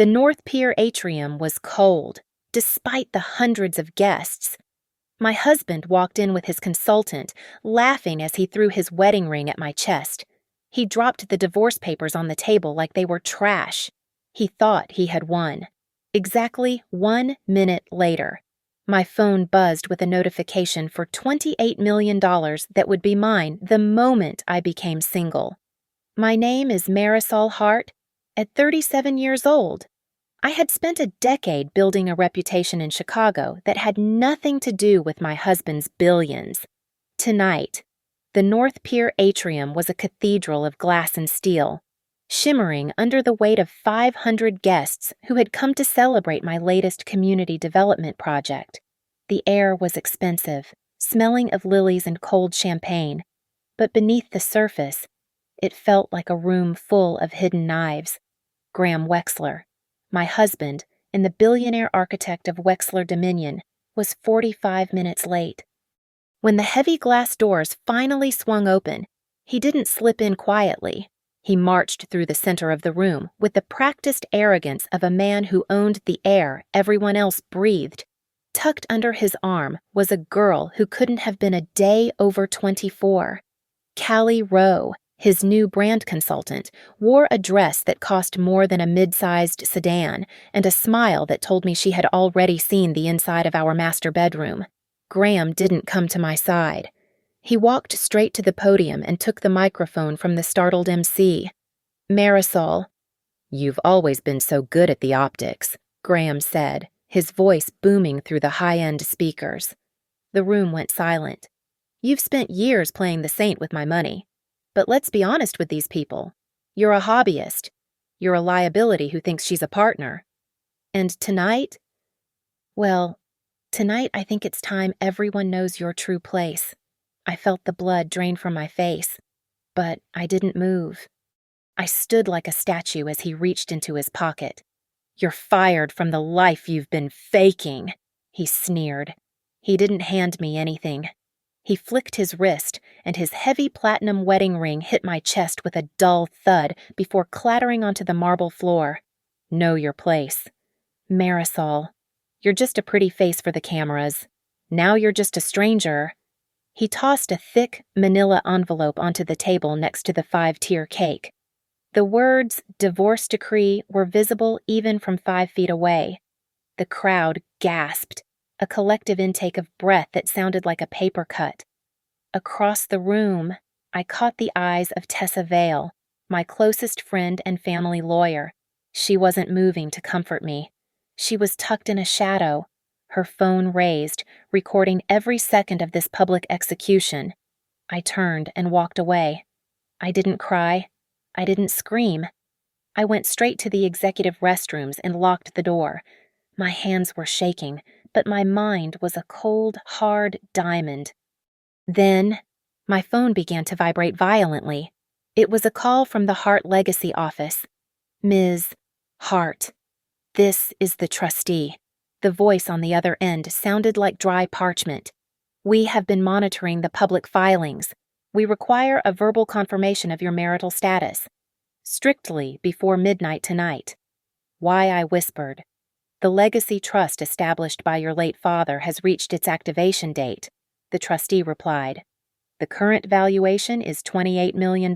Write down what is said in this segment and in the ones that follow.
The North Pier atrium was cold, despite the hundreds of guests. My husband walked in with his consultant, laughing as he threw his wedding ring at my chest. He dropped the divorce papers on the table like they were trash. He thought he had won. Exactly 1 minute later, my phone buzzed with a notification for $28 million that would be mine the moment I became single. My name is Marisol Hart, at 37 years old. I had spent a decade building a reputation in Chicago that had nothing to do with my husband's billions. Tonight, the North Pier atrium was a cathedral of glass and steel, shimmering under the weight of 500 guests who had come to celebrate my latest community development project. The air was expensive, smelling of lilies and cold champagne, but beneath the surface, it felt like a room full of hidden knives. Graham Wexler, my husband, and the billionaire architect of Wexler Dominion, was 45 minutes late. When the heavy glass doors finally swung open, he didn't slip in quietly. He marched through the center of the room with the practiced arrogance of a man who owned the air everyone else breathed. Tucked under his arm was a girl who couldn't have been a day over 24. Callie Rowe, his new brand consultant, wore a dress that cost more than a mid-sized sedan and a smile that told me she had already seen the inside of our master bedroom. Graham didn't come to my side. He walked straight to the podium and took the microphone from the startled MC. Marisol, "You've always been so good at the optics," Graham said, his voice booming through the high-end speakers. The room went silent. "You've spent years playing the saint with my money. But let's be honest with these people. You're a hobbyist. You're a liability who thinks she's a partner. And tonight? Well, tonight I think it's time everyone knows your true place." I felt the blood drain from my face, but I didn't move. I stood like a statue as he reached into his pocket. "You're fired from the life you've been faking," he sneered. He didn't hand me anything. He flicked his wrist, and his heavy platinum wedding ring hit my chest with a dull thud before clattering onto the marble floor. "Know your place. Marisol, you're just a pretty face for the cameras. Now you're just a stranger." He tossed a thick manila envelope onto the table next to the 5-tier cake. The words "divorce decree" were visible even from 5 feet away. The crowd gasped, a collective intake of breath that sounded like a paper cut. Across the room, I caught the eyes of Tessa Vale, my closest friend and family lawyer. She wasn't moving to comfort me. She was tucked in a shadow, her phone raised, recording every second of this public execution. I turned and walked away. I didn't cry. I didn't scream. I went straight to the executive restrooms and locked the door. My hands were shaking, but my mind was a cold, hard diamond. Then, my phone began to vibrate violently. It was a call from the Hart Legacy office. "Ms. Hart, this is the trustee." The voice on the other end sounded like dry parchment. "We have been monitoring the public filings. We require a verbal confirmation of your marital status. Strictly before midnight tonight." Why I whispered. "The legacy trust established by your late father has reached its activation date," the trustee replied. "The current valuation is $28 million,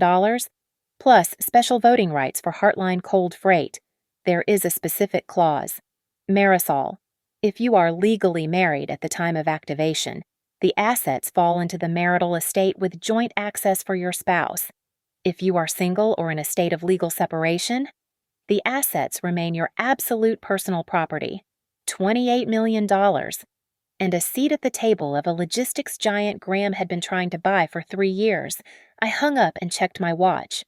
plus special voting rights for Heartline Cold Freight. There is a specific clause. Marisol, if you are legally married at the time of activation, the assets fall into the marital estate with joint access for your spouse. If you are single or in a state of legal separation, the assets remain your absolute personal property, $28 million, and a seat at the table of a logistics giant Graham had been trying to buy for 3 years. I hung up and checked my watch.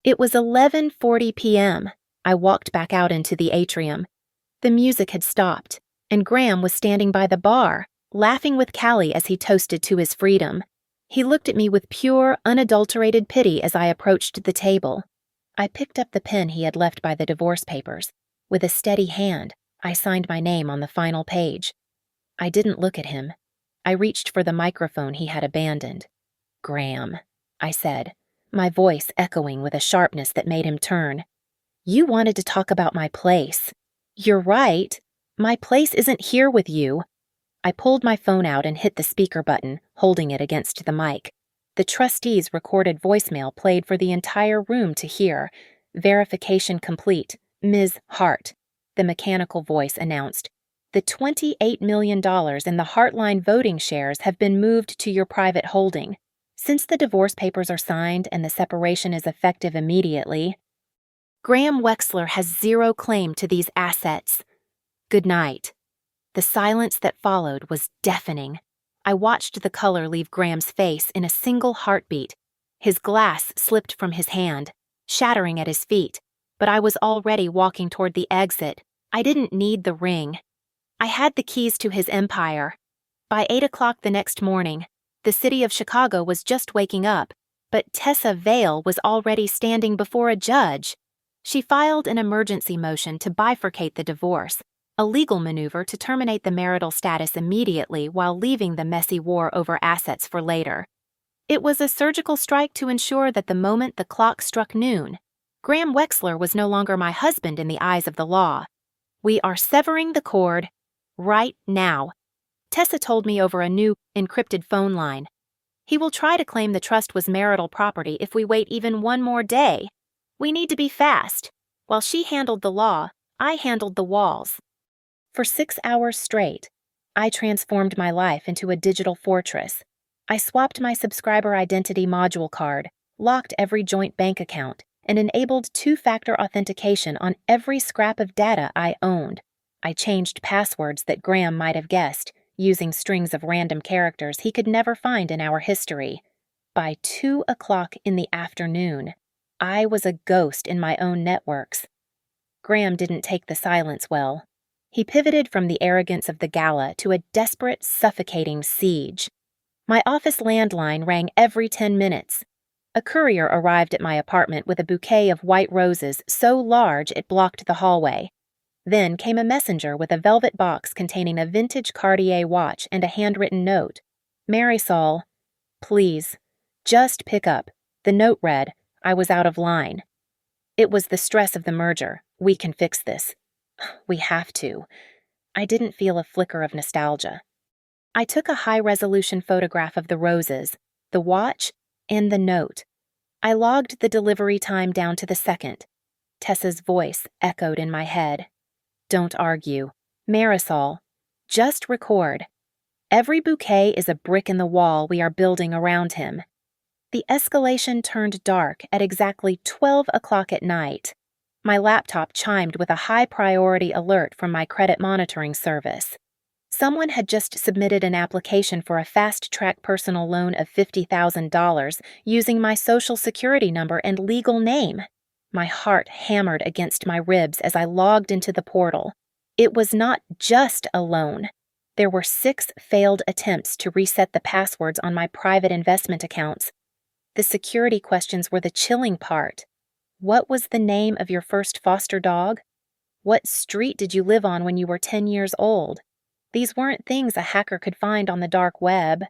It was 11:40 p.m. I walked back out into the atrium. The music had stopped, and Graham was standing by the bar, laughing with Callie as he toasted to his freedom. He looked at me with pure, unadulterated pity as I approached the table. I picked up the pen he had left by the divorce papers. With a steady hand, I signed my name on the final page. I didn't look at him. I reached for the microphone he had abandoned. "Graham," I said, my voice echoing with a sharpness that made him turn. You wanted to talk about my place. You're right. My place isn't here with you. I pulled my phone out and hit the speaker button, holding it against the mic. The trustee's recorded voicemail played for the entire room to hear. Verification complete. Ms. Hart. The mechanical voice announced. The $28 million in the Heartline voting shares have been moved to your private holding. Since the divorce papers are signed and the separation is effective immediately, Graham Wexler has zero claim to these assets. Good night. The silence that followed was deafening. I watched the color leave Graham's face in a single heartbeat. His glass slipped from his hand, shattering at his feet, but I was already walking toward the exit. I didn't need the ring. I had the keys to his empire. By 8 o'clock the next morning, the city of Chicago was just waking up, but Tessa Vale was already standing before a judge. She filed an emergency motion to bifurcate the divorce, a legal maneuver to terminate the marital status immediately while leaving the messy war over assets for later. It was a surgical strike to ensure that the moment the clock struck noon, Graham Wexler was no longer my husband in the eyes of the law. We are severing the cord right now, Tessa told me over a new, encrypted phone line. He will try to claim the trust was marital property if we wait even one more day. We need to be fast. While she handled the law, I handled the walls. For 6 hours straight, I transformed my life into a digital fortress. I swapped my subscriber identity module card, locked every joint bank account, and enabled two-factor authentication on every scrap of data I owned. I changed passwords that Graham might have guessed, using strings of random characters he could never find in our history. By 2 o'clock in the afternoon, I was a ghost in my own networks. Graham didn't take the silence well. He pivoted from the arrogance of the gala to a desperate, suffocating siege. My office landline rang every 10 minutes. A courier arrived at my apartment with a bouquet of white roses so large it blocked the hallway. Then came a messenger with a velvet box containing a vintage Cartier watch and a handwritten note. Marisol, please, just pick up. The note read, I was out of line. It was the stress of the merger. We can fix this. We have to. I didn't feel a flicker of nostalgia. I took a high-resolution photograph of the roses, the watch, and the note. I logged the delivery time down to the second. Tessa's voice echoed in my head. Don't argue. Marisol, just record. Every bouquet is a brick in the wall we are building around him. The escalation turned dark at exactly 12 o'clock at night. My laptop chimed with a high-priority alert from my credit monitoring service. Someone had just submitted an application for a fast-track personal loan of $50,000 using my social security number and legal name. My heart hammered against my ribs as I logged into the portal. It was not just a loan. There were 6 failed attempts to reset the passwords on my private investment accounts. The security questions were the chilling part. What was the name of your first foster dog? What street did you live on when you were 10 years old? These weren't things a hacker could find on the dark web.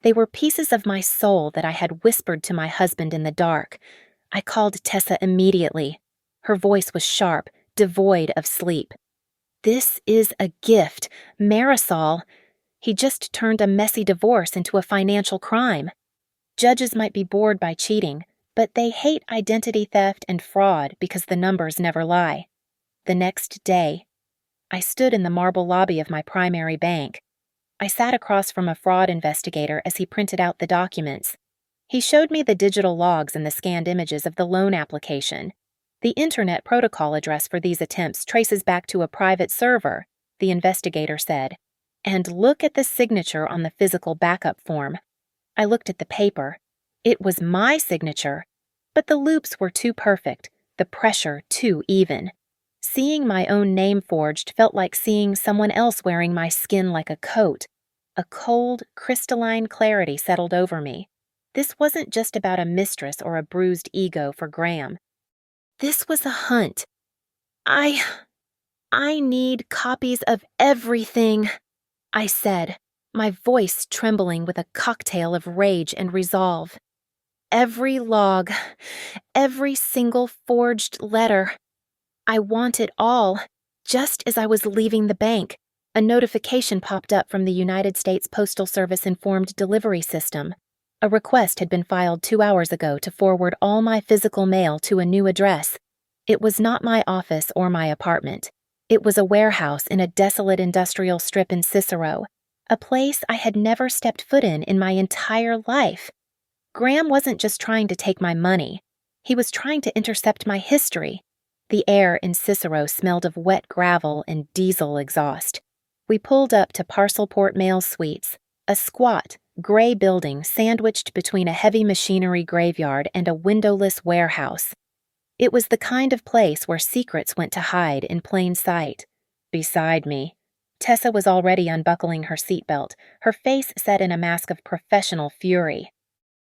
They were pieces of my soul that I had whispered to my husband in the dark. I called Tessa immediately. Her voice was sharp, devoid of sleep. This is a gift, Marisol. He just turned a messy divorce into a financial crime. Judges might be bored by cheating, but they hate identity theft and fraud because the numbers never lie. The next day, I stood in the marble lobby of my primary bank. I sat across from a fraud investigator as he printed out the documents. He showed me the digital logs and the scanned images of the loan application. The Internet protocol address for these attempts traces back to a private server, the investigator said. And look at the signature on the physical backup form. I looked at the paper. It was my signature, but the loops were too perfect, the pressure too even. Seeing my own name forged felt like seeing someone else wearing my skin like a coat. A cold, crystalline clarity settled over me. This wasn't just about a mistress or a bruised ego for Graham. This was a hunt. I need copies of everything, I said, my voice trembling with a cocktail of rage and resolve. Every log, every single forged letter. I want it all. Just as I was leaving the bank, a notification popped up from the United States Postal Service Informed Delivery System. A request had been filed 2 hours ago to forward all my physical mail to a new address. It was not my office or my apartment. It was a warehouse in a desolate industrial strip in Cicero, a place I had never stepped foot in my entire life. Graham wasn't just trying to take my money. He was trying to intercept my history. The air in Cicero smelled of wet gravel and diesel exhaust. We pulled up to Parcelport Mail Suites, a squat, gray building sandwiched between a heavy machinery graveyard and a windowless warehouse. It was the kind of place where secrets went to hide in plain sight. Beside me, Tessa was already unbuckling her seatbelt, her face set in a mask of professional fury.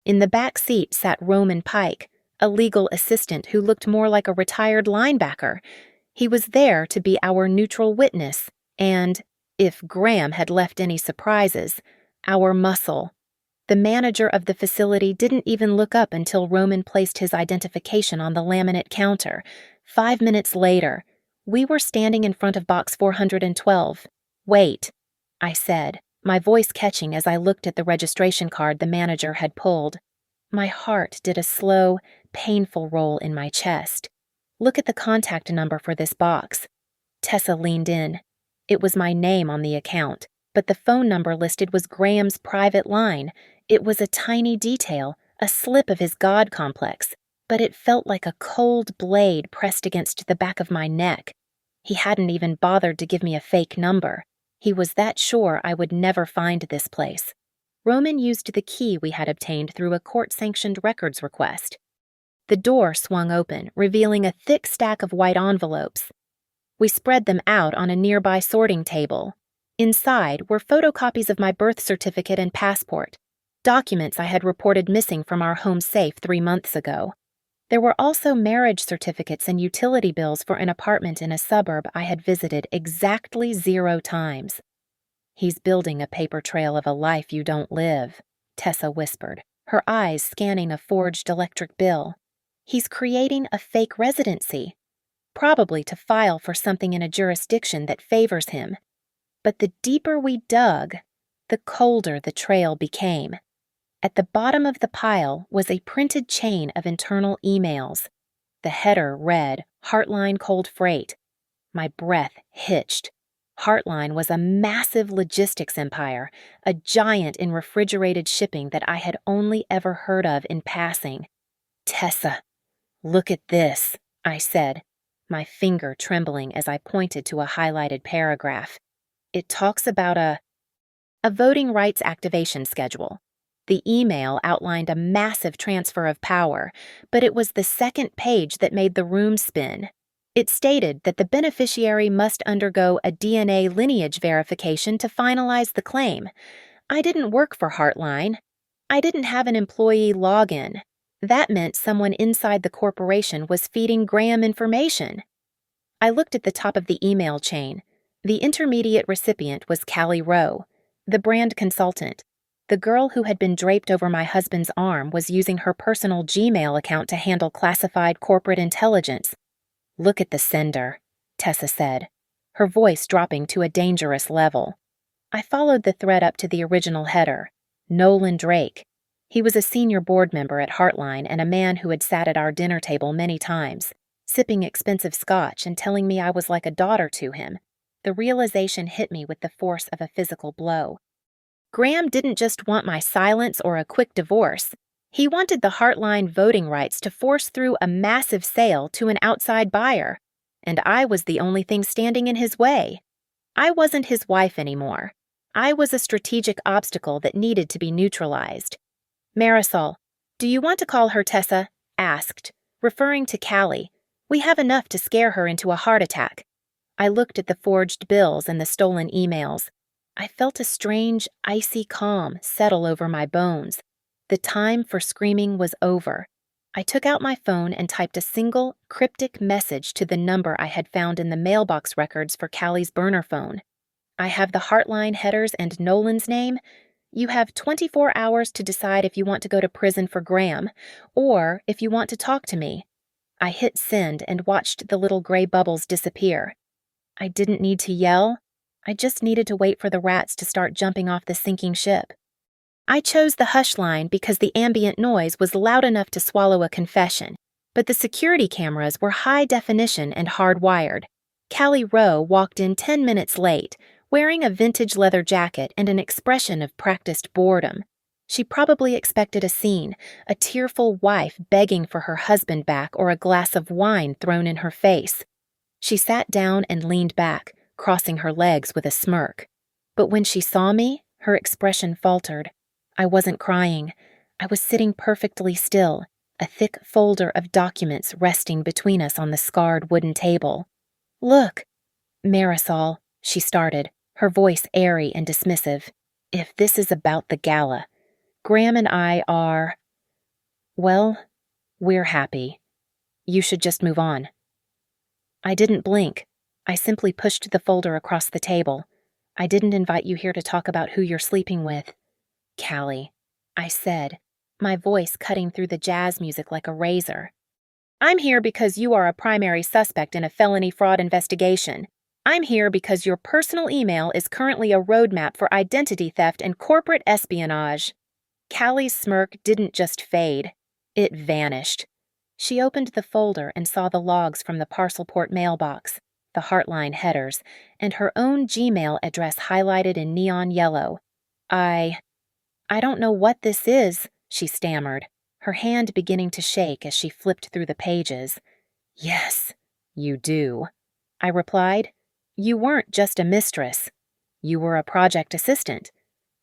In the back seat sat Roman Pike, a legal assistant who looked more like a retired linebacker. He was there to be our neutral witness and, if Graham had left any surprises, our muscle. The manager of the facility didn't even look up until Roman placed his identification on the laminate counter. 5 minutes later, we were standing in front of box 412. "Wait," I said, my voice catching as I looked at the registration card the manager had pulled. My heart did a slow, painful roll in my chest. "Look at the contact number for this box." Tessa leaned in. It was my name on the account, but the phone number listed was Graham's private line. It was a tiny detail, a slip of his God complex, but it felt like a cold blade pressed against the back of my neck. He hadn't even bothered to give me a fake number. He was that sure I would never find this place. Roman used the key we had obtained through a court-sanctioned records request. The door swung open, revealing a thick stack of white envelopes. We spread them out on a nearby sorting table. Inside were photocopies of my birth certificate and passport, documents I had reported missing from our home safe 3 months ago. There were also marriage certificates and utility bills for an apartment in a suburb I had visited exactly 0 times. "He's building a paper trail of a life you don't live," Tessa whispered, her eyes scanning a forged electric bill. "He's creating a fake residency, probably to file for something in a jurisdiction that favors him." But the deeper we dug, the colder the trail became. At the bottom of the pile was a printed chain of internal emails. The header read, "Heartline Cold Freight." My breath hitched. Heartline was a massive logistics empire, a giant in refrigerated shipping that I had only ever heard of in passing. "Tessa, look at this," I said, my finger trembling as I pointed to a highlighted paragraph. It talks about a voting rights activation schedule. The email outlined a massive transfer of power, but it was the second page that made the room spin. It stated that the beneficiary must undergo a DNA lineage verification to finalize the claim. I didn't work for Heartline. I didn't have an employee login. That meant someone inside the corporation was feeding Graham information. I looked at the top of the email chain. The intermediate recipient was Callie Rowe, the brand consultant. The girl who had been draped over my husband's arm was using her personal Gmail account to handle classified corporate intelligence. "Look at the sender," Tessa said, her voice dropping to a dangerous level. I followed the thread up to the original header, Nolan Drake. He was a senior board member at Heartline and a man who had sat at our dinner table many times, sipping expensive scotch and telling me I was like a daughter to him. The realization hit me with the force of a physical blow. Graham didn't just want my silence or a quick divorce. He wanted the Heartline voting rights to force through a massive sale to an outside buyer, and I was the only thing standing in his way. I wasn't his wife anymore. I was a strategic obstacle that needed to be neutralized. "Marisol, do you want to call her Tessa?" asked, referring to Callie. "We have enough to scare her into a heart attack." I looked at the forged bills and the stolen emails. I felt a strange, icy calm settle over my bones. The time for screaming was over. I took out my phone and typed a single, cryptic message to the number I had found in the mailbox records for Callie's burner phone. "I have the Heartline headers and Nolan's name. You have 24 hours to decide if you want to go to prison for Graham, or if you want to talk to me. I hit send and watched the little gray bubbles disappear. I didn't need to yell. I just needed to wait for the rats to start jumping off the sinking ship. I chose the hush line because the ambient noise was loud enough to swallow a confession, but the security cameras were high definition and hardwired. Callie Rowe walked in 10 minutes late, wearing a vintage leather jacket and an expression of practiced boredom. She probably expected a scene, a tearful wife begging for her husband back or a glass of wine thrown in her face. She sat down and leaned back, crossing her legs with a smirk. But when she saw me, her expression faltered. I wasn't crying. I was sitting perfectly still, a thick folder of documents resting between us on the scarred wooden table. "Look, Marisol," she started, her voice airy and dismissive. "If this is about the gala, Graham and I are... well, we're happy. You should just move on." I didn't blink. I simply pushed the folder across the table. "I didn't invite you here to talk about who you're sleeping with." "Callie," I said, my voice cutting through the jazz music like a razor. "I'm here because you are a primary suspect in a felony fraud investigation. I'm here because your personal email is currently a roadmap for identity theft and corporate espionage." Callie's smirk didn't just fade. It vanished. She opened the folder and saw the logs from the Parcelport mailbox, the Heartline headers, and her own Gmail address highlighted in neon yellow. I don't know what this is," she stammered, her hand beginning to shake as she flipped through the pages. "Yes, you do," I replied. "You weren't just a mistress. You were a project assistant.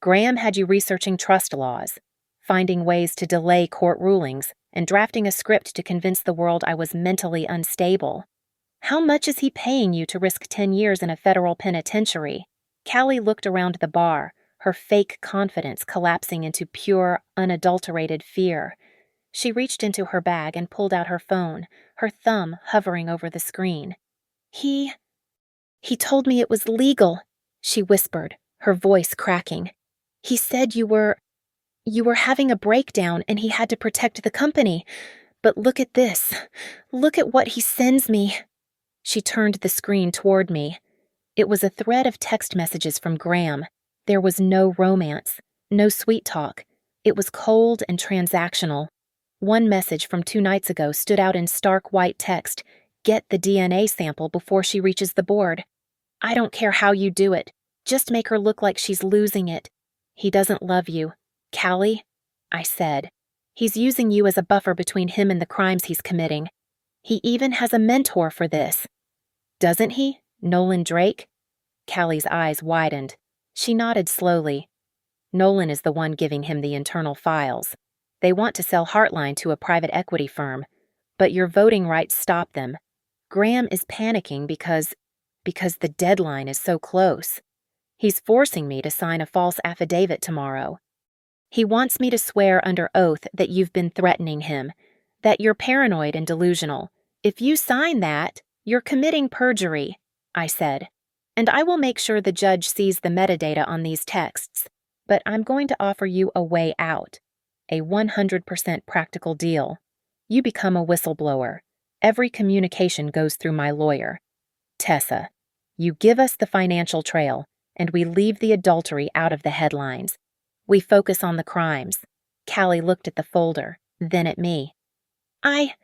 Graham had you researching trust laws, finding ways to delay court rulings, and drafting a script to convince the world I was mentally unstable. How much is he paying you to risk 10 years in a federal penitentiary?" Callie looked around the bar, her fake confidence collapsing into pure, unadulterated fear. She reached into her bag and pulled out her phone, her thumb hovering over the screen. He told me it was legal," she whispered, her voice cracking. "He said you were having a breakdown and he had to protect the company. But look at this. Look at what he sends me." She turned the screen toward me. It was a thread of text messages from Graham. There was no romance, no sweet talk. It was cold and transactional. One message from 2 nights ago stood out in stark white text: "Get the DNA sample before she reaches the board. I don't care how you do it. Just make her look like she's losing it. He doesn't love you, Callie," I said. "He's using you as a buffer between him and the crimes he's committing. He even has a mentor for this." "Doesn't he? Nolan Drake?" Callie's eyes widened. She nodded slowly. "Nolan is the one giving him the internal files. They want to sell Heartline to a private equity firm, but your voting rights stop them. Graham is panicking because the deadline is so close. He's forcing me to sign a false affidavit tomorrow. He wants me to swear under oath that you've been threatening him, that you're paranoid and delusional. If you sign that, you're committing perjury," I said. "And I will make sure the judge sees the metadata on these texts. But I'm going to offer you a way out, a 100% practical deal. You become a whistleblower. Every communication goes through my lawyer. Tessa, you give us the financial trail, and we leave the adultery out of the headlines. We focus on the crimes." Callie looked at the folder, then at me. I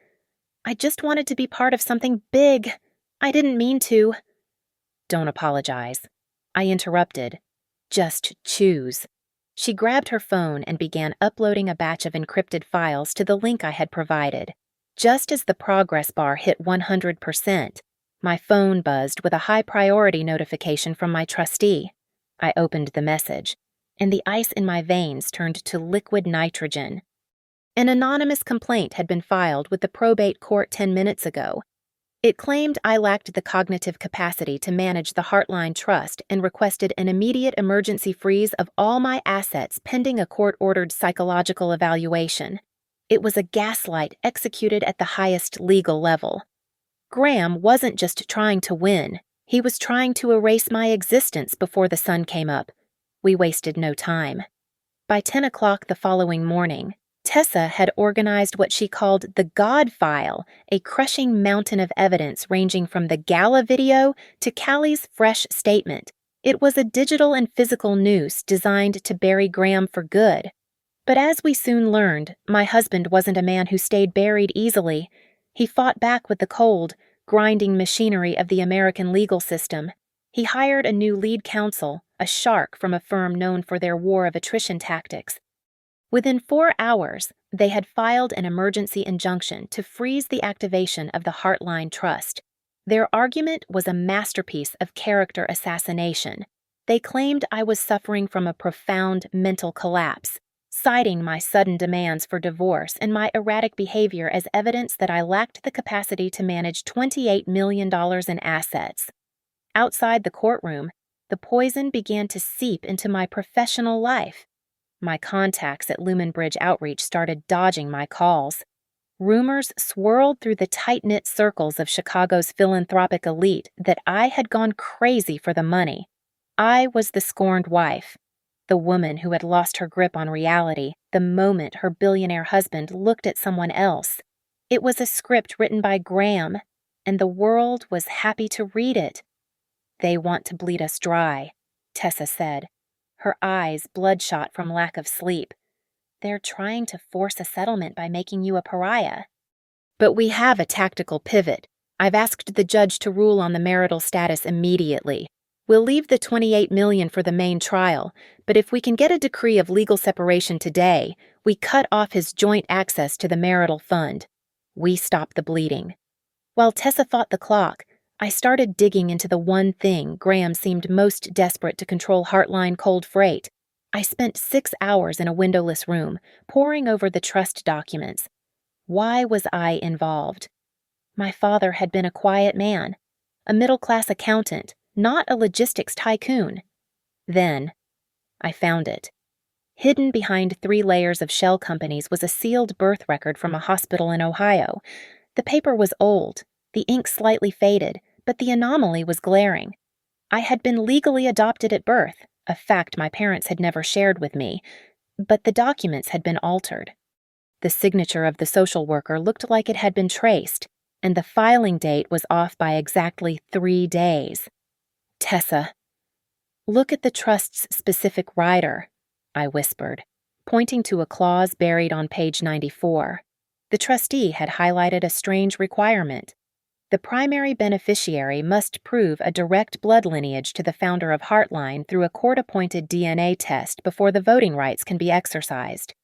just wanted to be part of something big. I didn't mean to." "Don't apologize," I interrupted. "Just choose." She grabbed her phone and began uploading a batch of encrypted files to the link I had provided. Just as the progress bar hit 100%, my phone buzzed with a high-priority notification from my trustee. I opened the message, and the ice in my veins turned to liquid nitrogen. An anonymous complaint had been filed with the probate court 10 minutes ago. It claimed I lacked the cognitive capacity to manage the Heartline Trust and requested an immediate emergency freeze of all my assets pending a court-ordered psychological evaluation. It was a gaslight executed at the highest legal level. Graham wasn't just trying to win. He was trying to erase my existence before the sun came up. We wasted no time. By 10 o'clock the following morning, Tessa had organized what she called the God File, a crushing mountain of evidence ranging from the gala video to Callie's fresh statement. It was a digital and physical noose designed to bury Graham for good. But as we soon learned, my husband wasn't a man who stayed buried easily. He fought back with the cold, grinding machinery of the American legal system. He hired a new lead counsel, a shark from a firm known for their war of attrition tactics. Within 4 hours, they had filed an emergency injunction to freeze the activation of the Heartline Trust. Their argument was a masterpiece of character assassination. They claimed I was suffering from a profound mental collapse, citing my sudden demands for divorce and my erratic behavior as evidence that I lacked the capacity to manage $28 million in assets. Outside the courtroom, the poison began to seep into my professional life. My contacts at Lumen Bridge Outreach started dodging my calls. Rumors swirled through the tight-knit circles of Chicago's philanthropic elite that I had gone crazy for the money. I was the scorned wife, the woman who had lost her grip on reality the moment her billionaire husband looked at someone else. It was a script written by Graham, and the world was happy to read it. "They want to bleed us dry," Tessa said, her eyes bloodshot from lack of sleep. "They're trying to force a settlement by making you a pariah." "But we have a tactical pivot. I've asked the judge to rule on the marital status immediately. We'll leave the $28 million for the main trial, but if we can get a decree of legal separation today, we cut off his joint access to the marital fund. We stop the bleeding." While Tessa fought the clock, I started digging into the one thing Graham seemed most desperate to control Heartline Cold Freight. I spent 6 hours in a windowless room, poring over the trust documents. Why was I involved? My father had been a quiet man, a middle-class accountant, not a logistics tycoon. Then, I found it. Hidden behind 3 layers of shell companies was a sealed birth record from a hospital in Ohio. The paper was old, the ink slightly faded, but the anomaly was glaring. I had been legally adopted at birth, a fact my parents had never shared with me, but the documents had been altered. The signature of the social worker looked like it had been traced, and the filing date was off by exactly 3 days. "Tessa, look at the trust's specific rider," I whispered, pointing to a clause buried on page 94. The trustee had highlighted a strange requirement. The primary beneficiary must prove a direct blood lineage to the founder of Heartline through a court-appointed DNA test before the voting rights can be exercised.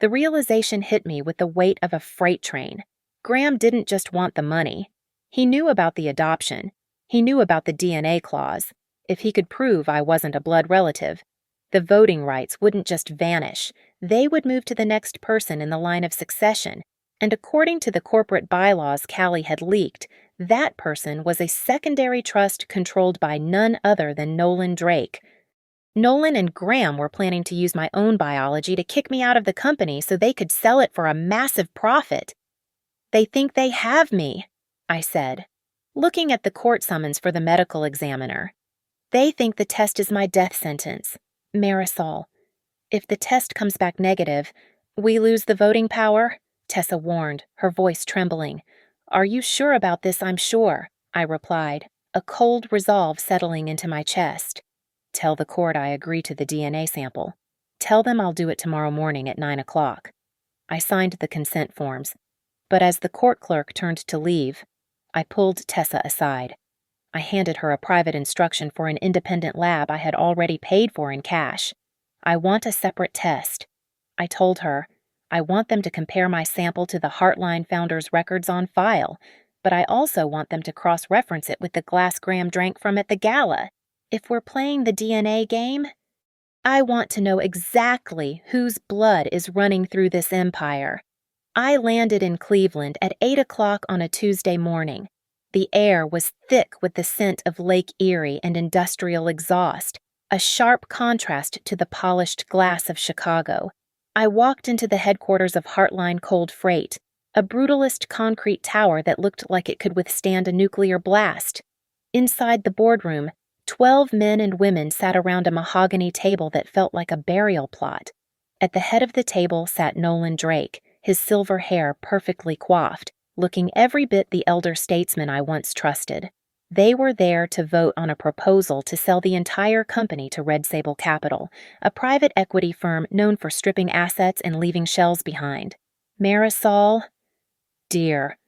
The realization hit me with the weight of a freight train. Graham didn't just want the money. He knew about the adoption. He knew about the DNA clause. If he could prove I wasn't a blood relative, the voting rights wouldn't just vanish. They would move to the next person in the line of succession. And according to the corporate bylaws Callie had leaked, that person was a secondary trust controlled by none other than Nolan Drake. Nolan and Graham were planning to use my own biology to kick me out of the company so they could sell it for a massive profit. "They think they have me," I said, looking at the court summons for the medical examiner. "They think the test is my death sentence. Marisol, if the test comes back negative, we lose the voting power?" Tessa warned, her voice trembling. "Are you sure about this?" "I'm sure," I replied, a cold resolve settling into my chest. "Tell the court I agree to the DNA sample. Tell them I'll do it tomorrow morning at 9 o'clock. I signed the consent forms, but as the court clerk turned to leave, I pulled Tessa aside. I handed her a private instruction for an independent lab I had already paid for in cash. "I want a separate test," I told her. "I want them to compare my sample to the Heartline founder's records on file, but I also want them to cross-reference it with the glass Graham drank from at the gala. If we're playing the DNA game, I want to know exactly whose blood is running through this empire." I landed in Cleveland at 8 o'clock on a Tuesday morning. The air was thick with the scent of Lake Erie and industrial exhaust, a sharp contrast to the polished glass of Chicago. I walked into the headquarters of Heartline Cold Freight, a brutalist concrete tower that looked like it could withstand a nuclear blast. Inside the boardroom, 12 men and women sat around a mahogany table that felt like a burial plot. At the head of the table sat Nolan Drake, his silver hair perfectly coiffed, looking every bit the elder statesman I once trusted. They were there to vote on a proposal to sell the entire company to Red Sable Capital, a private equity firm known for stripping assets and leaving shells behind. Marisol, dear.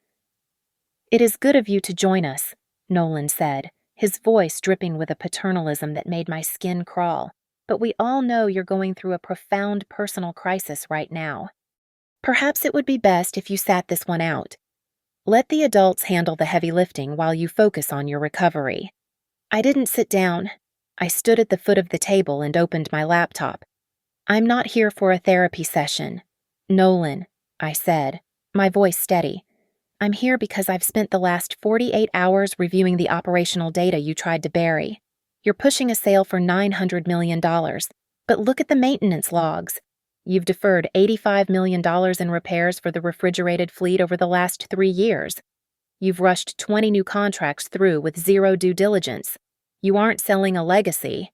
It is good of you to join us, Nolan said, his voice dripping with a paternalism that made my skin crawl. But we all know you're going through a profound personal crisis right now. Perhaps it would be best if you sat this one out. Let the adults handle the heavy lifting while you focus on your recovery. I didn't sit down. I stood at the foot of the table and opened my laptop. I'm not here for a therapy session. Nolan, I said, my voice steady. I'm here because I've spent the last 48 hours reviewing the operational data you tried to bury. You're pushing a sale for $900 million, but look at the maintenance logs. You've deferred $85 million in repairs for the refrigerated fleet over the last 3 years. You've rushed 20 new contracts through with zero due diligence. You aren't selling a legacy.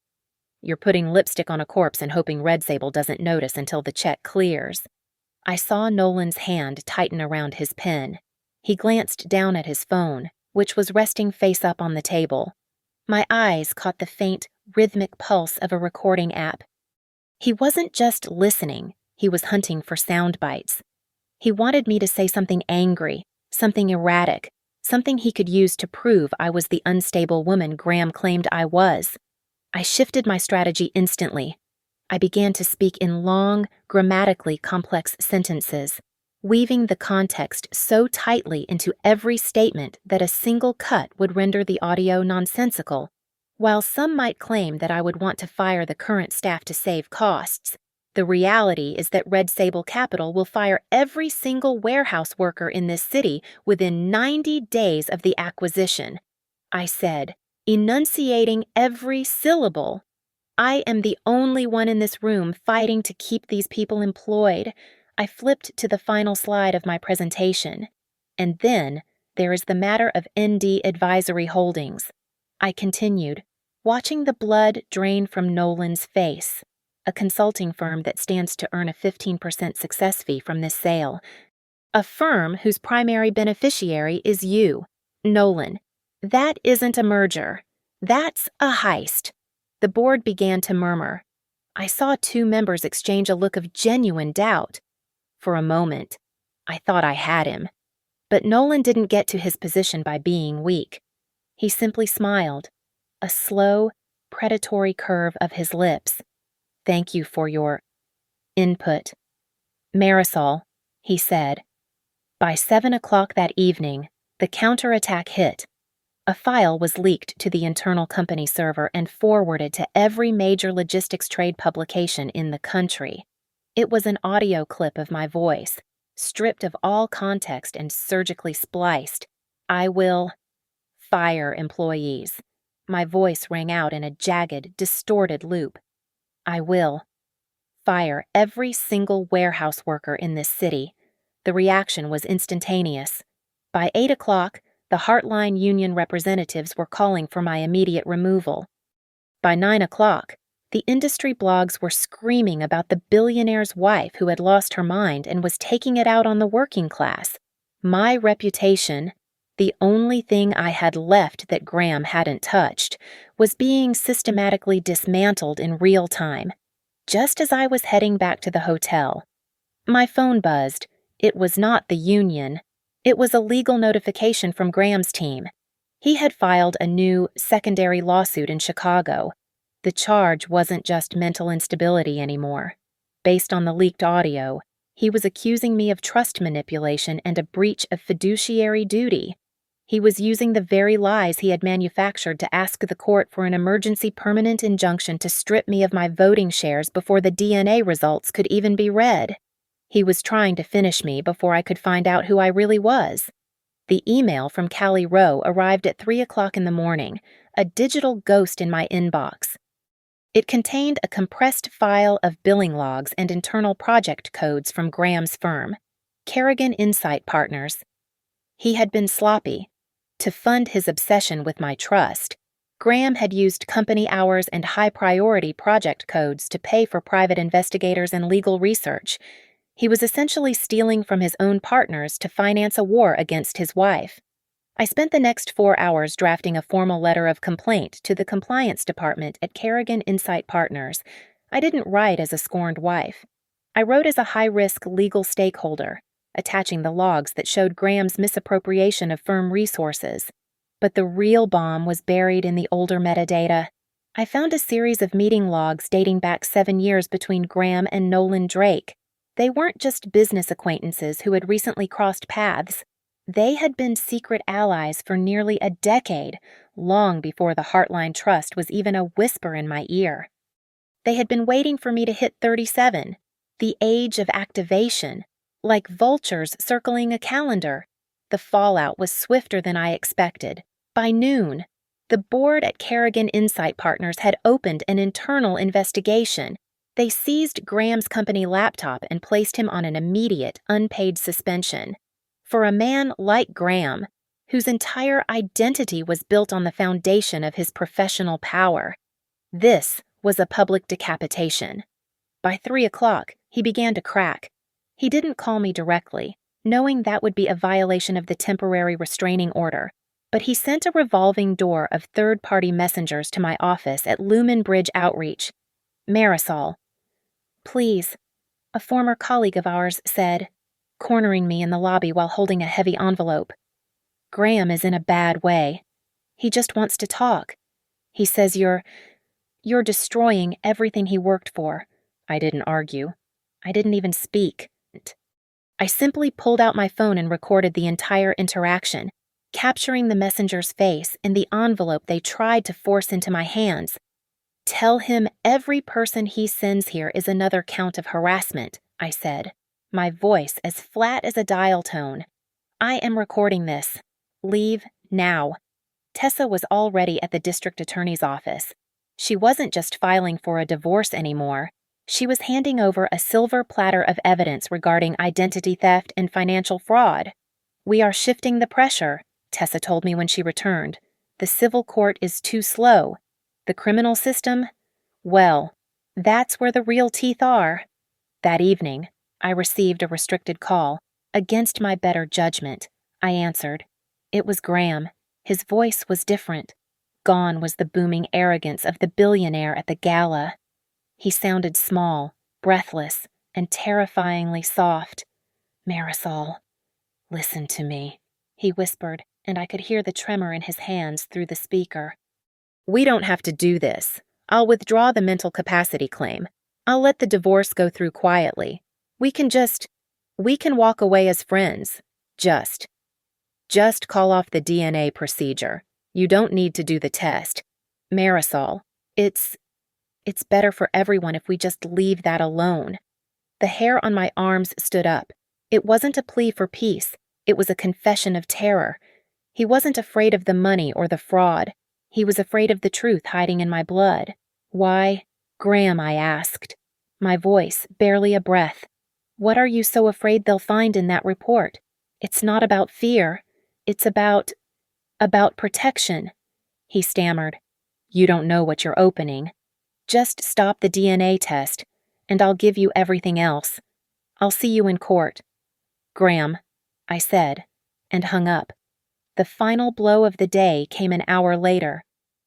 You're putting lipstick on a corpse and hoping Red Sable doesn't notice until the check clears. I saw Nolan's hand tighten around his pen. He glanced down at his phone, which was resting face up on the table. My eyes caught the faint, rhythmic pulse of a recording app. He wasn't just listening, he was hunting for sound bites. He wanted me to say something angry, something erratic, something he could use to prove I was the unstable woman Graham claimed I was. I shifted my strategy instantly. I began to speak in long, grammatically complex sentences, weaving the context so tightly into every statement that a single cut would render the audio nonsensical. While some might claim that I would want to fire the current staff to save costs, the reality is that Red Sable Capital will fire every single warehouse worker in this city within 90 days of the acquisition. I said, enunciating every syllable. I am the only one in this room fighting to keep these people employed. I flipped to the final slide of my presentation. And then there is the matter of ND Advisory Holdings. I continued, watching the blood drain from Nolan's face, a consulting firm that stands to earn a 15% success fee from this sale. A firm whose primary beneficiary is you, Nolan. That isn't a merger. That's a heist. The board began to murmur. I saw 2 members exchange a look of genuine doubt. For a moment, I thought I had him. But Nolan didn't get to his position by being weak. He simply smiled, a slow, predatory curve of his lips. Thank you for your input. Marisol, he said. By 7 o'clock that evening, the counterattack hit. A file was leaked to the internal company server and forwarded to every major logistics trade publication in the country. It was an audio clip of my voice, stripped of all context and surgically spliced. I will fire employees. My voice rang out in a jagged, distorted loop. I will fire every single warehouse worker in this city. The reaction was instantaneous. By 8 o'clock, the Heartline Union representatives were calling for my immediate removal. By 9 o'clock, the industry blogs were screaming about the billionaire's wife who had lost her mind and was taking it out on the working class. My reputation, the only thing I had left that Graham hadn't touched, was being systematically dismantled in real time. Just as I was heading back to the hotel, my phone buzzed. It was not the union. It was a legal notification from Graham's team. He had filed a new secondary lawsuit in Chicago. The charge wasn't just mental instability anymore. Based on the leaked audio, he was accusing me of trust manipulation and a breach of fiduciary duty. He was using the very lies he had manufactured to ask the court for an emergency permanent injunction to strip me of my voting shares before the DNA results could even be read. He was trying to finish me before I could find out who I really was. The email from Callie Rowe arrived at 3 o'clock in the morning, a digital ghost in my inbox. It contained a compressed file of billing logs and internal project codes from Graham's firm, Kerrigan Insight Partners. He had been sloppy. To fund his obsession with my trust, Graham had used company hours and high-priority project codes to pay for private investigators and legal research. He was essentially stealing from his own partners to finance a war against his wife. I spent the next 4 hours drafting a formal letter of complaint to the compliance department at Kerrigan Insight Partners. I didn't write as a scorned wife. I wrote as a high-risk legal stakeholder, attaching the logs that showed Graham's misappropriation of firm resources. But the real bomb was buried in the older metadata. I found a series of meeting logs dating back 7 years between Graham and Nolan Drake. They weren't just business acquaintances who had recently crossed paths. They had been secret allies for nearly a decade, long before the Heartline Trust was even a whisper in my ear. They had been waiting for me to hit 37, the age of activation, like vultures circling a calendar. The fallout was swifter than I expected. By noon, the board at Kerrigan Insight Partners had opened an internal investigation. They seized Graham's company laptop and placed him on an immediate, unpaid suspension. For a man like Graham, whose entire identity was built on the foundation of his professional power, this was a public decapitation. By 3 o'clock, he began to crack. He didn't call me directly, knowing that would be a violation of the temporary restraining order, but he sent a revolving door of third-party messengers to my office at Lumen Bridge Outreach. Marisol. Please, a former colleague of ours said, cornering me in the lobby while holding a heavy envelope. Graham is in a bad way. He just wants to talk. He says you're destroying everything he worked for. I didn't argue. I didn't even speak. I simply pulled out my phone and recorded the entire interaction, capturing the messenger's face and the envelope they tried to force into my hands. Tell him every person he sends here is another count of harassment, I said, my voice as flat as a dial tone. I am recording this. Leave now. Tessa was already at the district attorney's office. She wasn't just filing for a divorce anymore. She was handing over a silver platter of evidence regarding identity theft and financial fraud. We are shifting the pressure, Tessa told me when she returned. The civil court is too slow. The criminal system? Well, that's where the real teeth are. That evening, I received a restricted call. Against my better judgment, I answered. It was Graham. His voice was different. Gone was the booming arrogance of the billionaire at the gala. He sounded small, breathless, and terrifyingly soft. Marisol, listen to me, he whispered, and I could hear the tremor in his hands through the speaker. We don't have to do this. I'll withdraw the mental capacity claim. I'll let the divorce go through quietly. We can walk away as friends. Just call off the DNA procedure. You don't need to do the test. Marisol, it's better for everyone if we just leave that alone. The hair on my arms stood up. It wasn't a plea for peace. It was a confession of terror. He wasn't afraid of the money or the fraud. He was afraid of the truth hiding in my blood. Why? Graham, I asked. My voice barely a breath. What are you so afraid they'll find in that report? It's not about fear. It's about protection. He stammered. You don't know what you're opening. Just stop the DNA test, and I'll give you everything else. I'll see you in court. Graham, I said, and hung up. The final blow of the day came an hour later.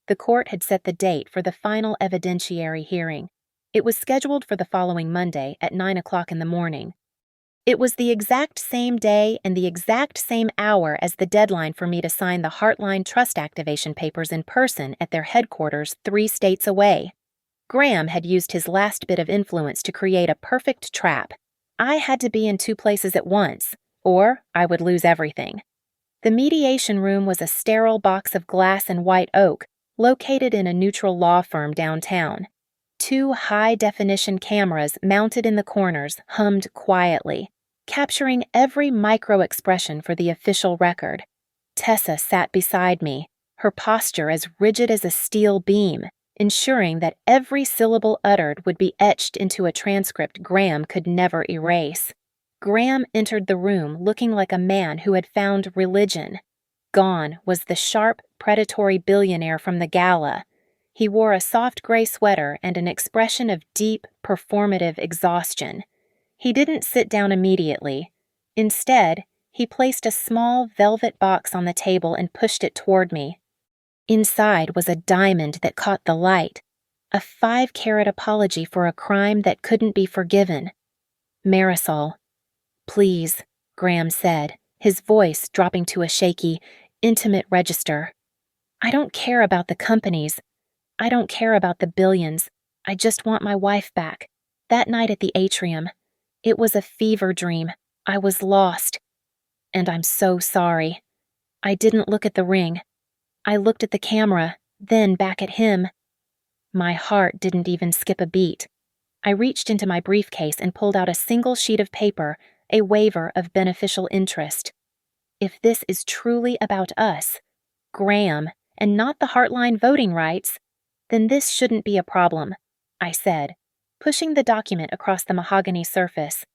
The court had set the date for the final evidentiary hearing. It was scheduled for the following Monday at 9 o'clock in the morning. It was the exact same day and the exact same hour as the deadline for me to sign the Heartline Trust activation papers in person at their headquarters 3 states away. Graham had used his last bit of influence to create a perfect trap. I had to be in 2 places at once, or I would lose everything. The mediation room was a sterile box of glass and white oak, located in a neutral law firm downtown. 2 high-definition cameras mounted in the corners hummed quietly, capturing every micro-expression for the official record. Tessa sat beside me, her posture as rigid as a steel beam, ensuring that every syllable uttered would be etched into a transcript Graham could never erase. Graham entered the room looking like a man who had found religion. Gone was the sharp, predatory billionaire from the gala. He wore a soft gray sweater and an expression of deep, performative exhaustion. He didn't sit down immediately. Instead, he placed a small velvet box on the table and pushed it toward me. Inside was a diamond that caught the light, a 5-carat apology for a crime that couldn't be forgiven. "Marisol, please," Graham said, his voice dropping to a shaky, intimate register. "I don't care about the companies. I don't care about the billions. I just want my wife back. That night at the atrium, it was a fever dream. I was lost. And I'm so sorry. I didn't look at the ring. I looked at the camera, then back at him. My heart didn't even skip a beat. I reached into my briefcase and pulled out a single sheet of paper, a waiver of beneficial interest. If this is truly about us, Graham, and not the Heartline voting rights, then this shouldn't be a problem," I said, pushing the document across the mahogany surface.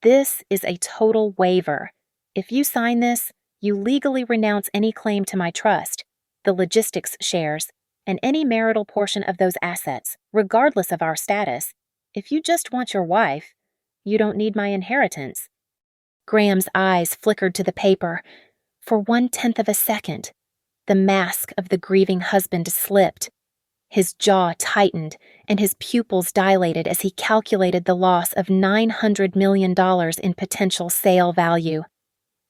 "This is a total waiver. If you sign this, you legally renounce any claim to my trust, the logistics shares, and any marital portion of those assets, regardless of our status. If you just want your wife, you don't need my inheritance." Graham's eyes flickered to the paper. For 1/10 of a second, the mask of the grieving husband slipped. His jaw tightened, and his pupils dilated as he calculated the loss of $900 million in potential sale value.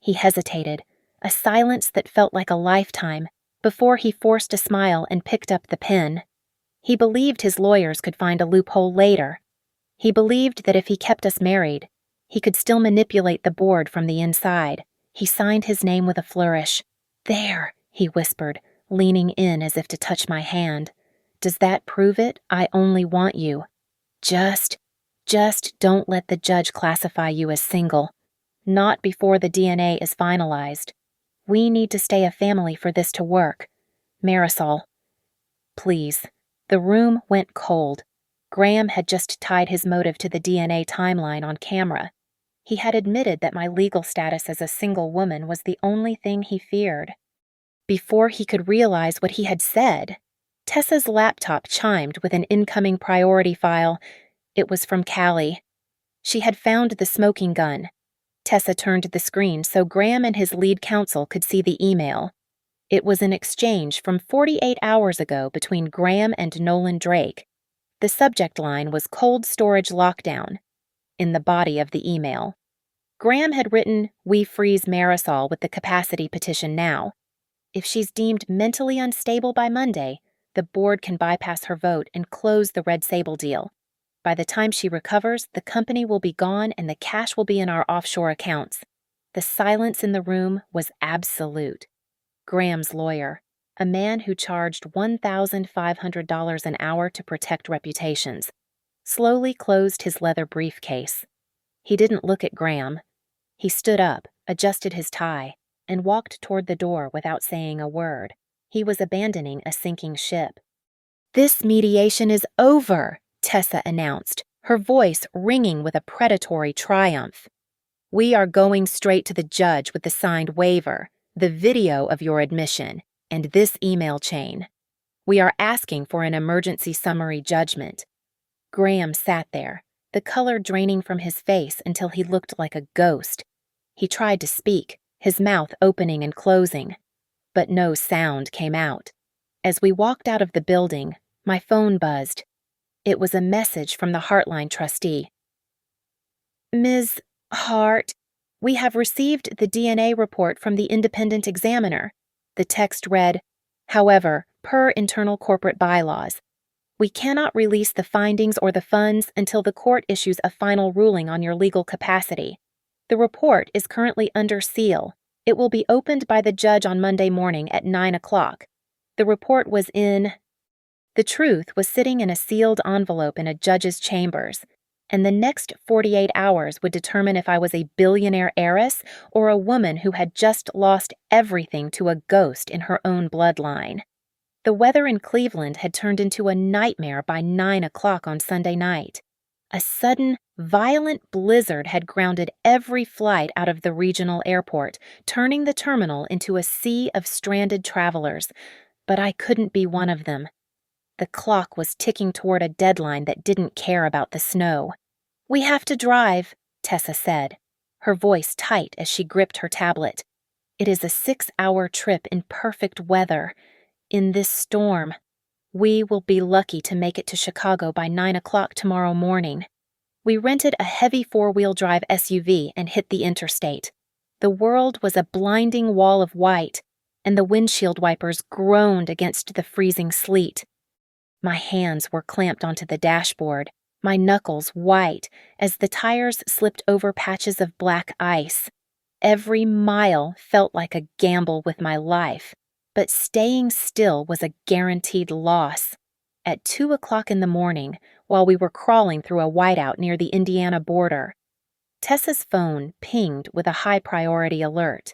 He hesitated, a silence that felt like a lifetime, before he forced a smile and picked up the pen. He believed his lawyers could find a loophole later. He believed that if he kept us married, he could still manipulate the board from the inside. He signed his name with a flourish. "There," he whispered, leaning in as if to touch my hand. "Does that prove it? I only want you. Just don't let the judge classify you as single. Not before the DNA is finalized. We need to stay a family for this to work. Marisol, please." The room went cold. Graham had just tied his motive to the DNA timeline on camera. He had admitted that my legal status as a single woman was the only thing he feared. Before he could realize what he had said, Tessa's laptop chimed with an incoming priority file. It was from Callie. She had found the smoking gun. Tessa turned the screen so Graham and his lead counsel could see the email. It was an exchange from 48 hours ago between Graham and Nolan Drake. The subject line was "Cold Storage Lockdown" in the body of the email. Graham had written, "We freeze Marisol with the capacity petition now. If she's deemed mentally unstable by Monday, the board can bypass her vote and close the Red Sable deal. By the time she recovers, the company will be gone and the cash will be in our offshore accounts." The silence in the room was absolute. Graham's lawyer, a man who charged $1,500 an hour to protect reputations, slowly closed his leather briefcase. He didn't look at Graham. He stood up, adjusted his tie, and walked toward the door without saying a word. He was abandoning a sinking ship. "This mediation is over," Tessa announced, her voice ringing with a predatory triumph. "We are going straight to the judge with the signed waiver, the video of your admission, and this email chain. We are asking for an emergency summary judgment." Graham sat there, the color draining from his face until he looked like a ghost. He tried to speak, his mouth opening and closing, but no sound came out. As we walked out of the building, my phone buzzed. It was a message from the Heartline trustee. "Ms. Hart, we have received the DNA report from the independent examiner." The text read, "However, per internal corporate bylaws, we cannot release the findings or the funds until the court issues a final ruling on your legal capacity. The report is currently under seal. It will be opened by the judge on Monday morning at 9 o'clock. The report was in..." The truth was sitting in a sealed envelope in a judge's chambers, and the next 48 hours would determine if I was a billionaire heiress or a woman who had just lost everything to a ghost in her own bloodline. The weather in Cleveland had turned into a nightmare by 9 o'clock on Sunday night. A sudden, Violent blizzard had grounded every flight out of the regional airport, turning the terminal into a sea of stranded travelers. But I couldn't be one of them. The clock was ticking toward a deadline that didn't care about the snow. "We have to drive," Tessa said, her voice tight as she gripped her tablet. "It is a 6-hour trip in perfect weather. In this storm. We will be lucky to make it to Chicago by 9 o'clock tomorrow morning." We rented a heavy 4-wheel drive SUV and hit the interstate. The world was a blinding wall of white, and the windshield wipers groaned against the freezing sleet. My hands were clamped onto the dashboard, my knuckles white as the tires slipped over patches of black ice. Every mile felt like a gamble with my life, but staying still was a guaranteed loss. At 2 o'clock in the morning, while we were crawling through a whiteout near the Indiana border, Tessa's phone pinged with a high-priority alert.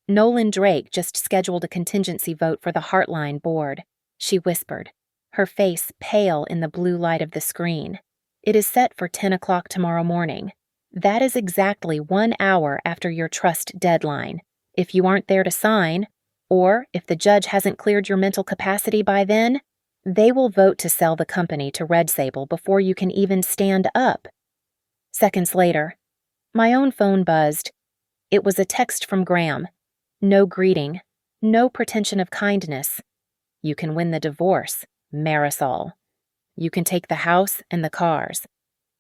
"Nolan Drake just scheduled a contingency vote for the Heartline board," she whispered, her face pale in the blue light of the screen. "It is set for 10 o'clock tomorrow morning. That is exactly 1 hour after your trust deadline. If you aren't there to sign, or if the judge hasn't cleared your mental capacity by then, they will vote to sell the company to Red Sable before you can even stand up." Seconds later, my own phone buzzed. It was a text from Graham. No greeting, no pretension of kindness. "You can win the divorce, Marisol. You can take the house and the cars.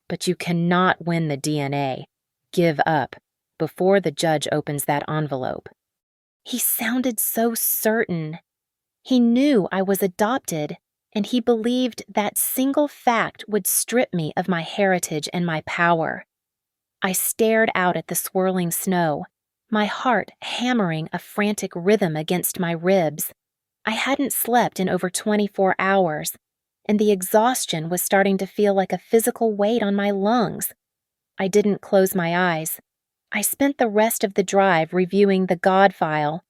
But you cannot win the DNA. Give up before the judge opens that envelope." He sounded so certain. He knew I was adopted, and he believed that single fact would strip me of my heritage and my power. I stared out at the swirling snow, my heart hammering a frantic rhythm against my ribs. I hadn't slept in over 24 hours, and the exhaustion was starting to feel like a physical weight on my lungs. I didn't close my eyes. I spent the rest of the drive reviewing the God file.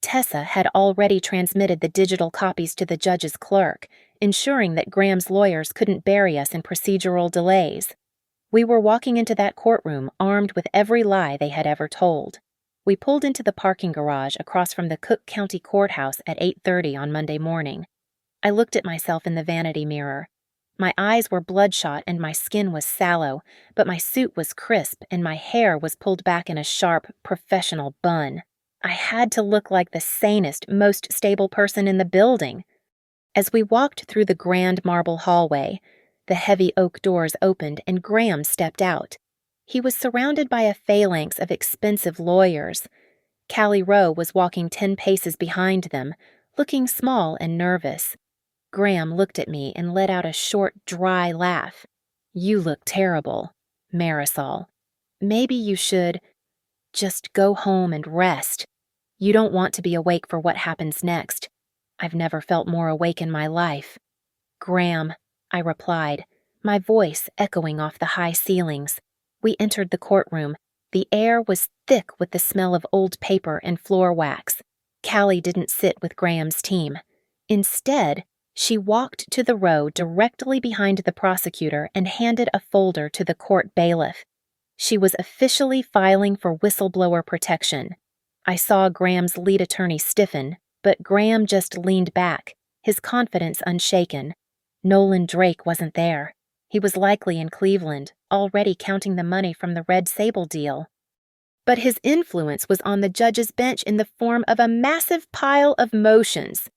Tessa had already transmitted the digital copies to the judge's clerk, ensuring that Graham's lawyers couldn't bury us in procedural delays. We were walking into that courtroom armed with every lie they had ever told. We pulled into the parking garage across from the Cook County Courthouse at 8:30 on Monday morning. I looked at myself in the vanity mirror. My eyes were bloodshot and my skin was sallow, but my suit was crisp and my hair was pulled back in a sharp, professional bun. I had to look like the sanest, most stable person in the building. As we walked through the grand marble hallway, the heavy oak doors opened and Graham stepped out. He was surrounded by a phalanx of expensive lawyers. Callie Rowe was walking 10 paces behind them, looking small and nervous. Graham looked at me and let out a short, dry laugh. "You look terrible, Marisol. Maybe you should just go home and rest. You don't want to be awake for what happens next. I've never felt more awake in my life." "Graham," I replied, my voice echoing off the high ceilings. We entered the courtroom. The air was thick with the smell of old paper and floor wax. Callie didn't sit with Graham's team. Instead, she walked to the row directly behind the prosecutor and handed a folder to the court bailiff. She was officially filing for whistleblower protection. I saw Graham's lead attorney stiffen, but Graham just leaned back, his confidence unshaken. Nolan Drake wasn't there. He was likely in Cleveland, already counting the money from the Red Sable deal. But his influence was on the judge's bench in the form of a massive pile of motions.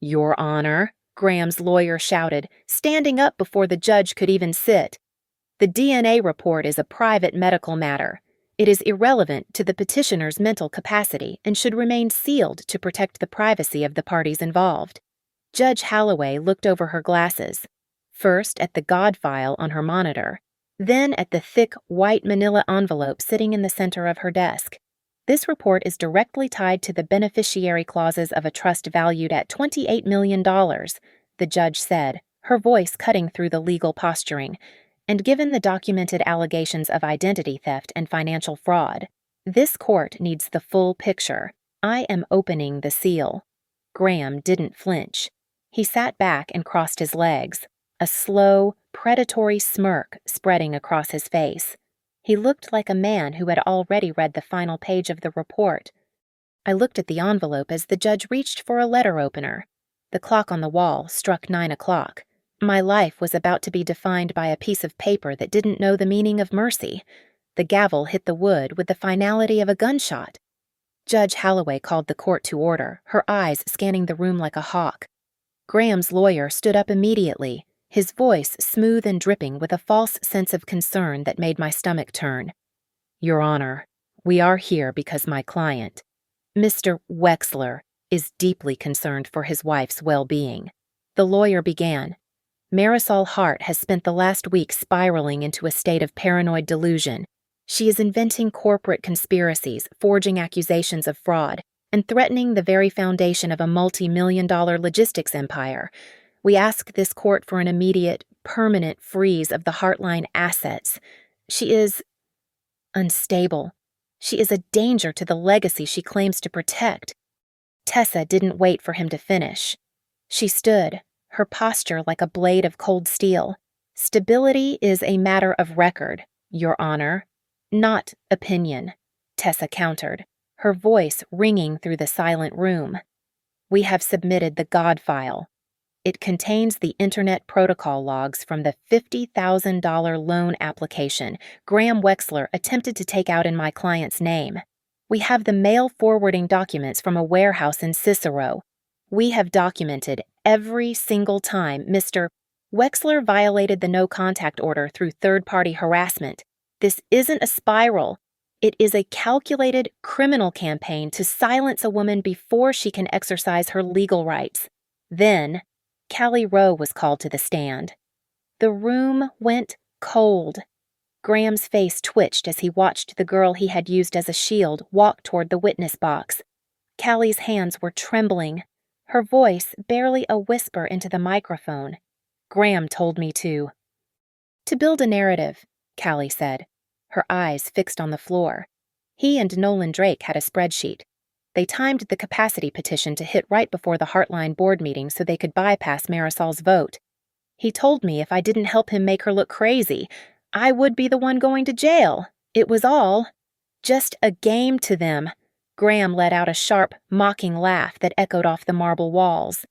"Your Honor," Graham's lawyer shouted, standing up before the judge could even sit. "The DNA report is a private medical matter. It is irrelevant to the petitioner's mental capacity and should remain sealed to protect the privacy of the parties involved." Judge Holloway looked over her glasses, first at the God file on her monitor, then at the thick white manila envelope sitting in the center of her desk. "This report is directly tied to the beneficiary clauses of a trust valued at $28 million, the judge said, her voice cutting through the legal posturing. "And given the documented allegations of identity theft and financial fraud, this court needs the full picture. I am opening the seal." Graham didn't flinch. He sat back and crossed his legs. a slow, predatory smirk spreading across his face. He looked like a man who had already read the final page of the report. I looked at the envelope as the judge reached for a letter opener. The clock on the wall struck 9 o'clock. My life was about to be defined by a piece of paper that didn't know the meaning of mercy. The gavel hit the wood with the finality of a gunshot. Judge Holloway called the court to order, her eyes scanning the room like a hawk. Graham's lawyer stood up immediately, his voice smooth and dripping with a false sense of concern that made my stomach turn. "Your Honor, we are here because my client, Mr. Wexler, is deeply concerned for his wife's well-being." The lawyer began. "Marisol Hart has spent the last week spiraling into a state of paranoid delusion. She is inventing corporate conspiracies, forging accusations of fraud, and threatening the very foundation of a multi-million-dollar logistics empire. We ask this court for an immediate, permanent freeze of the Heartline assets. She is unstable. She is a danger to the legacy she claims to protect." Tessa didn't wait for him to finish. She stood, her posture like a blade of cold steel. "Stability is a matter of record, Your Honor, not opinion," Tessa countered, her voice ringing through the silent room. "We have submitted the God file. It contains the Internet protocol logs from the $50,000 loan application Graham Wexler attempted to take out in my client's name. We have the mail forwarding documents from a warehouse in Cicero. We have documented every single time Mr. Wexler violated the no-contact order through third-party harassment. This isn't a spiral. It is a calculated criminal campaign to silence a woman before she can exercise her legal rights." Then, Callie Rowe was called to the stand. The room went cold. Graham's face twitched as he watched the girl he had used as a shield walk toward the witness box. Callie's hands were trembling, her voice barely a whisper into the microphone. "Graham told me to build a narrative," Callie said, her eyes fixed on the floor. He and Nolan Drake had a spreadsheet. They timed the capacity petition to hit right before the Heartline board meeting so they could bypass Marisol's vote. "He told me if I didn't help him make her look crazy, I would be the one going to jail. It was all just a game to them." Graham let out a sharp, mocking laugh that echoed off the marble walls.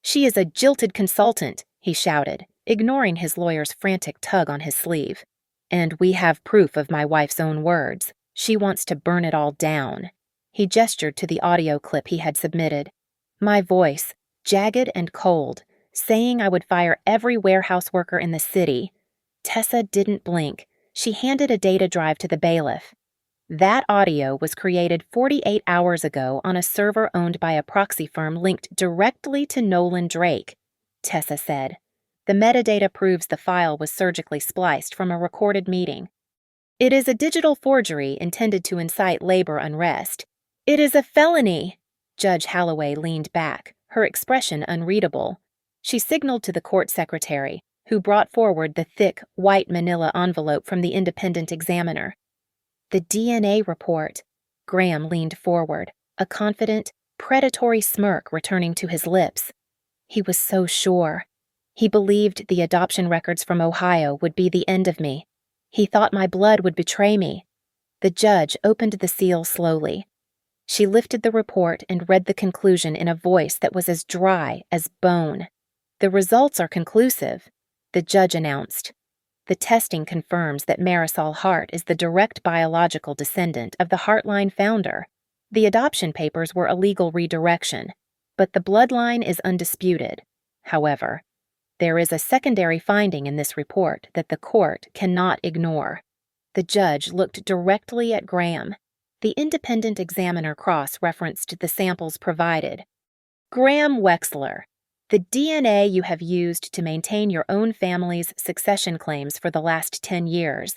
"She is a jilted consultant," he shouted, ignoring his lawyer's frantic tug on his sleeve. "And we have proof of my wife's own words. She wants to burn it all down." He gestured to the audio clip he had submitted. My voice, jagged and cold, saying I would fire every warehouse worker in the city. Tessa didn't blink. She handed a data drive to the bailiff. "That audio was created 48 hours ago on a server owned by a proxy firm linked directly to Nolan Drake," Tessa said. "The metadata proves the file was surgically spliced from a recorded meeting. It is a digital forgery intended to incite labor unrest. It is a felony." Judge Holloway leaned back, her expression unreadable. She signaled to the court secretary, who brought forward the thick, white manila envelope from the Independent Examiner. "The DNA report." Graham leaned forward, a confident, predatory smirk returning to his lips. He was so sure. He believed the adoption records from Ohio would be the end of me. He thought my blood would betray me. The judge opened the seal slowly. She lifted the report and read the conclusion in a voice that was as dry as bone. "The results are conclusive," the judge announced. "The testing confirms that Marisol Hart is the direct biological descendant of the Heartline founder. The adoption papers were a legal redirection, but the bloodline is undisputed. However, there is a secondary finding in this report that the court cannot ignore." The judge looked directly at Graham. The Independent Examiner cross-referenced the samples provided. "Graham Wexler, the DNA you have used to maintain your own family's succession claims for the last 10 years.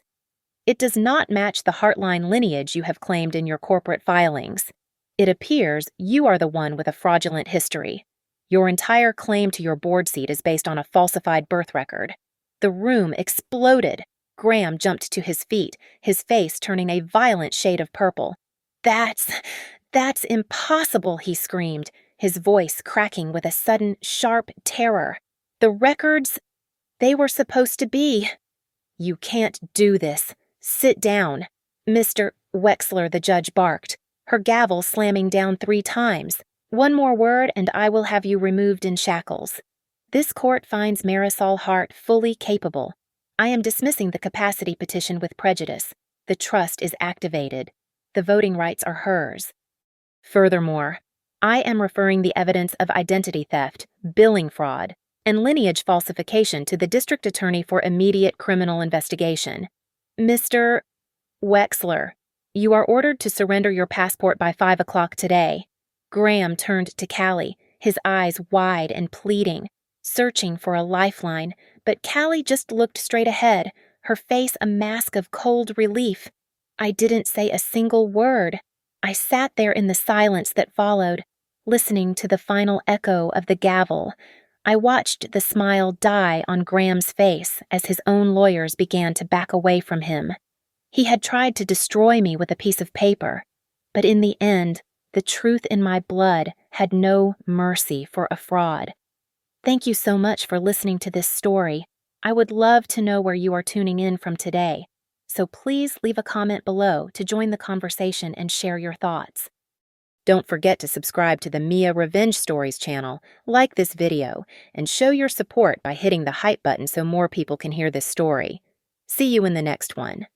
It does not match the Heartline lineage you have claimed in your corporate filings. It appears you are the one with a fraudulent history. Your entire claim to your board seat is based on a falsified birth record." The room exploded. Graham jumped to his feet, his face turning a violent shade of purple. That's impossible," he screamed, his voice cracking with a sudden, sharp terror. "The records They were supposed to be. You can't do this. Sit down. Mr. Wexler, the judge barked, her gavel slamming down 3 times. One more word and I will have you removed in shackles. This court finds Marisol Hart fully capable. I am dismissing the capacity petition with prejudice. The trust is activated. The voting rights are hers. Furthermore, I am referring the evidence of identity theft, billing fraud, and lineage falsification to the district attorney for immediate criminal investigation. Mr. Wexler, you are ordered to surrender your passport by 5 o'clock today. Graham turned to Callie, his eyes wide and pleading, searching for a lifeline, but Callie just looked straight ahead, her face a mask of cold relief. I didn't say a single word. I sat there in the silence that followed, listening to the final echo of the gavel. I watched the smile die on Graham's face as his own lawyers began to back away from him. He had tried to destroy me with a piece of paper, but in the end, the truth in my blood had no mercy for a fraud. Thank you so much for listening to this story. I would love to know where you are tuning in from today, so please leave a comment below to join the conversation and share your thoughts. Don't forget to subscribe to the Mia Revenge Stories channel, like this video, and show your support by hitting the hype button so more people can hear this story. See you in the next one.